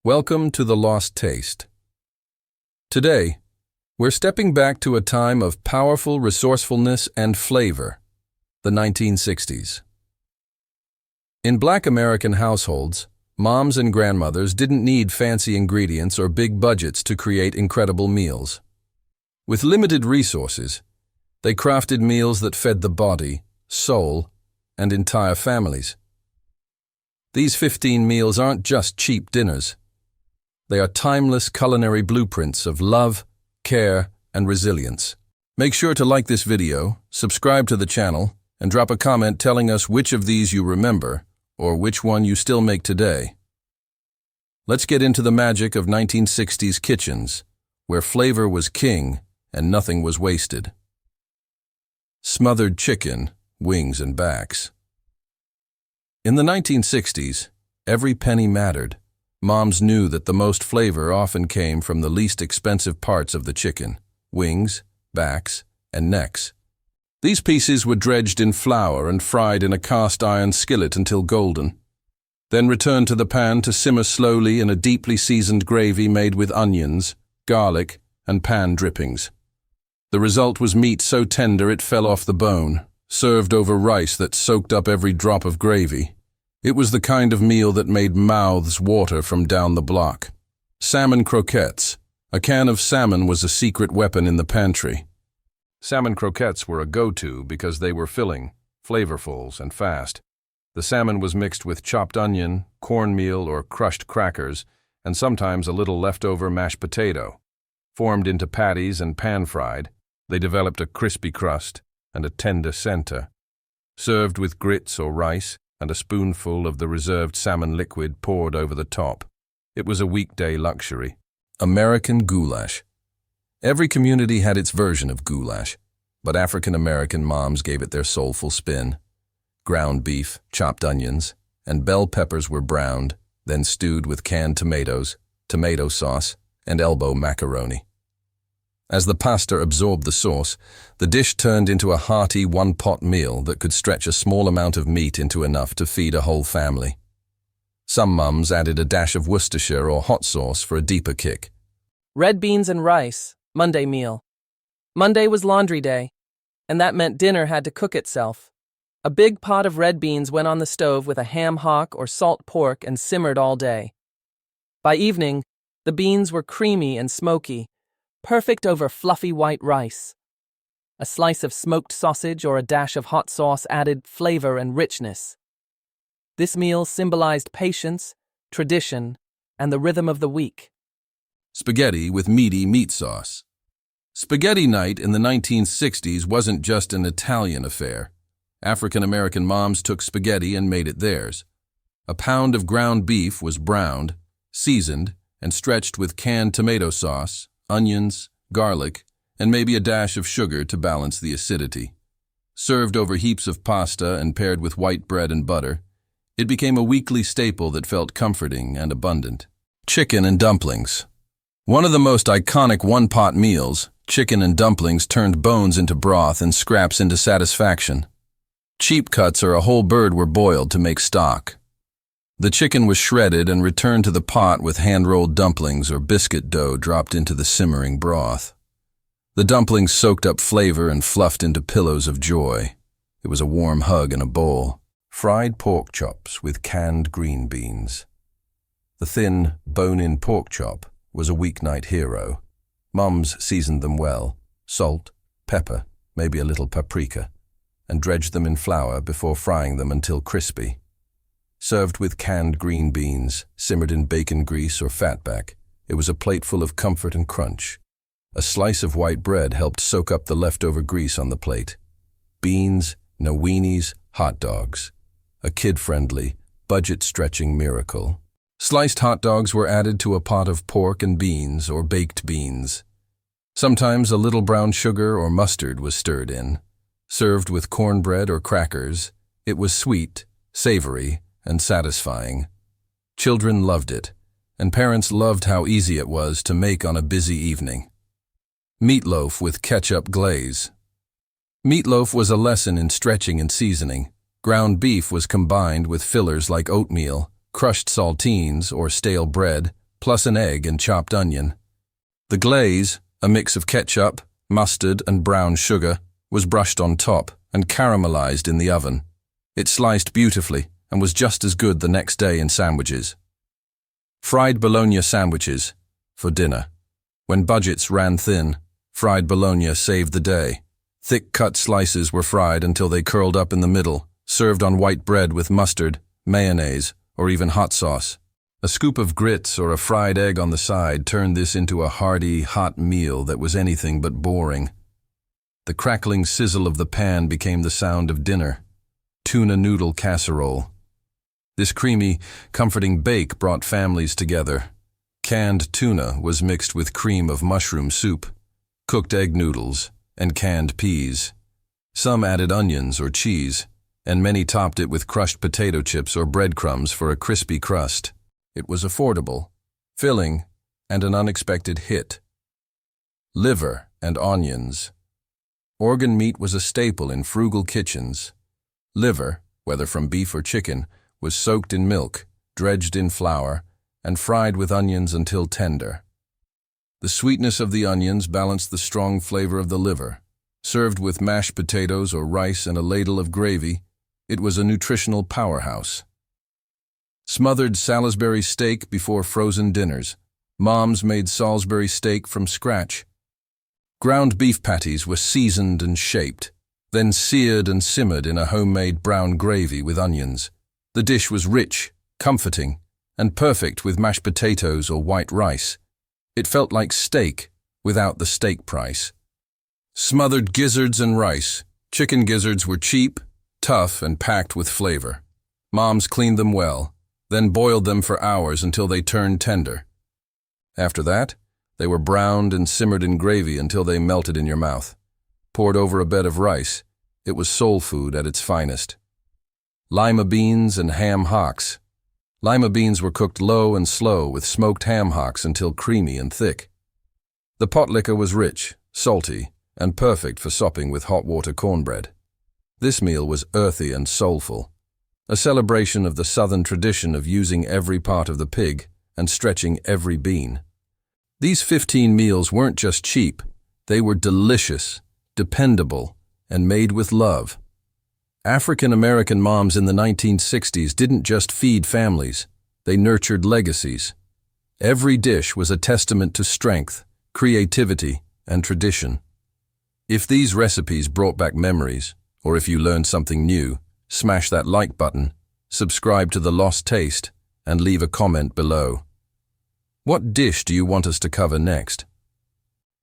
Welcome to The Lost Taste. Today, we're stepping back to a time of powerful resourcefulness and flavor, the 1960s. In Black American households, moms and grandmothers didn't need fancy ingredients or big budgets to create incredible meals. With limited resources, they crafted meals that fed the body, soul, and entire families. These 15 meals aren't just cheap dinners. They are timeless culinary blueprints of love, care, and resilience. Make sure to like this video, subscribe to the channel, and drop a comment telling us which of these you remember or which one you still make today. Let's get into the magic of 1960s kitchens, where flavor was king and nothing was wasted. Smothered chicken, wings, and backs. In the 1960s, every penny mattered. Moms knew that the most flavor often came from the least expensive parts of the chicken: wings, backs, and necks. These pieces were dredged in flour and fried in a cast-iron skillet until golden, then returned to the pan to simmer slowly in a deeply seasoned gravy made with onions, garlic, and pan drippings. The result was meat so tender it fell off the bone, served over rice that soaked up every drop of gravy. It was the kind of meal that made mouths water from down the block. Salmon croquettes. A can of salmon was a secret weapon in the pantry. Salmon croquettes were a go-to because they were filling, flavorful, and fast. The salmon was mixed with chopped onion, cornmeal, or crushed crackers, and sometimes a little leftover mashed potato. Formed into patties and pan-fried, they developed a crispy crust and a tender center. Served with grits or rice, and a spoonful of the reserved salmon liquid poured over the top. It was a weekday luxury. American goulash. Every community had its version of goulash, but African-American moms gave it their soulful spin. Ground beef, chopped onions, and bell peppers were browned, then stewed with canned tomatoes, tomato sauce, and elbow macaroni. As the pasta absorbed the sauce, the dish turned into a hearty one-pot meal that could stretch a small amount of meat into enough to feed a whole family. Some mums added a dash of Worcestershire or hot sauce for a deeper kick. Red beans and rice, Monday meal. Monday was laundry day, and that meant dinner had to cook itself. A big pot of red beans went on the stove with a ham hock or salt pork and simmered all day. By evening, the beans were creamy and smoky, perfect over fluffy white rice. A slice of smoked sausage or a dash of hot sauce added flavor and richness. This meal symbolized patience, tradition, and the rhythm of the week. Spaghetti with meaty meat sauce. Spaghetti night in the 1960s wasn't just an Italian affair. African-American moms took spaghetti and made it theirs. A pound of ground beef was browned, seasoned, and stretched with canned tomato sauce, onions, garlic, and maybe a dash of sugar to balance the acidity. Served over heaps of pasta and paired with white bread and butter, it became a weekly staple that felt comforting and abundant. Chicken and dumplings. One of the most iconic one-pot meals, chicken and dumplings turned bones into broth and scraps into satisfaction. Cheap cuts or a whole bird were boiled to make stock. The chicken was shredded and returned to the pot with hand-rolled dumplings or biscuit dough dropped into the simmering broth. The dumplings soaked up flavor and fluffed into pillows of joy. It was a warm hug in a bowl. Fried pork chops with canned green beans. The thin, bone-in pork chop was a weeknight hero. Mums seasoned them well, salt, pepper, maybe a little paprika, and dredged them in flour before frying them until crispy. Served with canned green beans, simmered in bacon grease or fatback, it was a plate full of comfort and crunch. A slice of white bread helped soak up the leftover grease on the plate. Beans, no weenies, hot dogs. A kid-friendly, budget-stretching miracle. Sliced hot dogs were added to a pot of pork and beans or baked beans. Sometimes a little brown sugar or mustard was stirred in. Served with cornbread or crackers, it was sweet, savory, and satisfying. Children loved it, and parents loved how easy it was to make on a busy evening. Meatloaf with ketchup glaze. Meatloaf was a lesson in stretching and seasoning. Ground beef was combined with fillers like oatmeal, crushed saltines or stale bread, plus an egg and chopped onion. The glaze, a mix of ketchup, mustard, and brown sugar, was brushed on top and caramelized in the oven. It sliced beautifully and was just as good the next day in sandwiches. Fried bologna sandwiches for dinner. When budgets ran thin, fried bologna saved the day. Thick-cut slices were fried until they curled up in the middle, served on white bread with mustard, mayonnaise, or even hot sauce. A scoop of grits or a fried egg on the side turned this into a hearty, hot meal that was anything but boring. The crackling sizzle of the pan became the sound of dinner. Tuna noodle casserole. This creamy, comforting bake brought families together. Canned tuna was mixed with cream of mushroom soup, cooked egg noodles, and canned peas. Some added onions or cheese, and many topped it with crushed potato chips or breadcrumbs for a crispy crust. It was affordable, filling, and an unexpected hit. Liver and onions. Organ meat was a staple in frugal kitchens. Liver, whether from beef or chicken, was soaked in milk, dredged in flour, and fried with onions until tender. The sweetness of the onions balanced the strong flavor of the liver. Served with mashed potatoes or rice and a ladle of gravy, it was a nutritional powerhouse. Smothered Salisbury steak before frozen dinners. Moms made Salisbury steak from scratch. Ground beef patties were seasoned and shaped, then seared and simmered in a homemade brown gravy with onions. The dish was rich, comforting, and perfect with mashed potatoes or white rice. It felt like steak without the steak price. Smothered gizzards and rice. Chicken gizzards were cheap, tough, and packed with flavor. Moms cleaned them well, then boiled them for hours until they turned tender. After that, they were browned and simmered in gravy until they melted in your mouth. Poured over a bed of rice, it was soul food at its finest. Lima beans and ham hocks. Lima beans were cooked low and slow with smoked ham hocks until creamy and thick. The pot liquor was rich, salty, and perfect for sopping with hot water cornbread. This meal was earthy and soulful, a celebration of the Southern tradition of using every part of the pig and stretching every bean. These 15 meals weren't just cheap, they were delicious, dependable, and made with love. African-American moms in the 1960s didn't just feed families, they nurtured legacies. Every dish was a testament to strength, creativity, and tradition. If these recipes brought back memories, or if you learned something new, smash that like button, subscribe to The Lost Taste, and leave a comment below. What dish do you want us to cover next?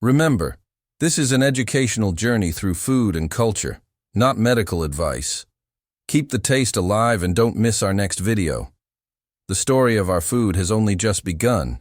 Remember, this is an educational journey through food and culture, not medical advice. Keep the taste alive and don't miss our next video. The story of our food has only just begun,